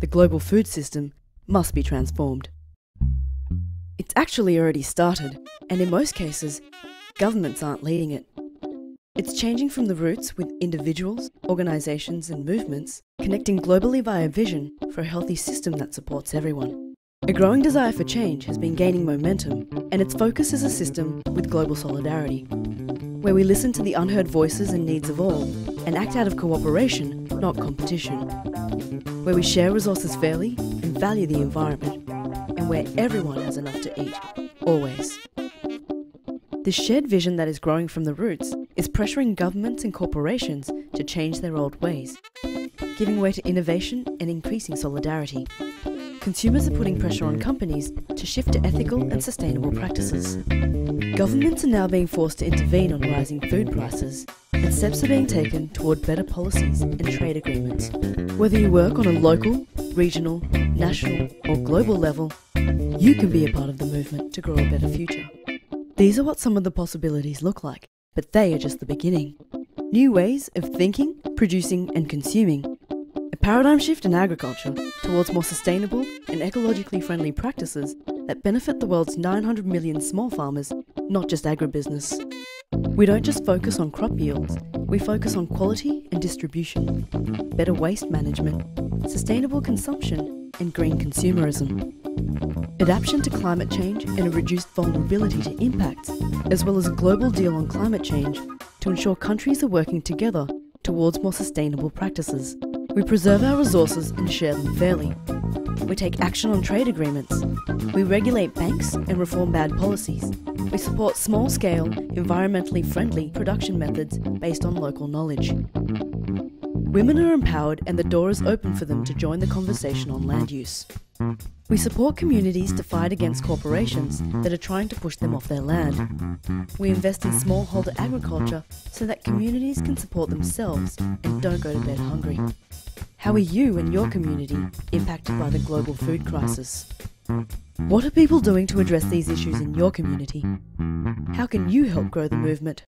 the global food system must be transformed. It's actually already started, and in most cases, governments aren't leading it. It's changing from the roots with individuals, organisations and movements connecting globally via vision for a healthy system that supports everyone. A growing desire for change has been gaining momentum, and its focus is a system with global solidarity, where we listen to the unheard voices and needs of all and act out of cooperation, not competition, where we share resources fairly and value the environment, and where everyone has enough to eat, always. This shared vision that is growing from the roots is pressuring governments and corporations to change their old ways, giving way to innovation and increasing solidarity. Consumers are putting pressure on companies to shift to ethical and sustainable practices. Governments are now being forced to intervene on rising food prices, and steps are being taken toward better policies and trade agreements. Whether you work on a local, regional, national or global level, you can be a part of the movement to grow a better future. These are what some of the possibilities look like, but they are just the beginning. New ways of thinking, producing and consuming. A paradigm shift in agriculture towards more sustainable and ecologically friendly practices that benefit the world's 900 million small farmers, not just agribusiness. We don't just focus on crop yields, we focus on quality and distribution, better waste management, sustainable consumption and green consumerism. Adaptation to climate change and a reduced vulnerability to impacts, as well as a global deal on climate change to ensure countries are working together towards more sustainable practices. We preserve our resources and share them fairly. We take action on trade agreements. We regulate banks and reform bad policies. We support small-scale, environmentally friendly production methods based on local knowledge. Women are empowered and the door is open for them to join the conversation on land use. We support communities to fight against corporations that are trying to push them off their land. We invest in smallholder agriculture so that communities can support themselves and don't go to bed hungry. How are you and your community impacted by the global food crisis? What are people doing to address these issues in your community? How can you help grow the movement?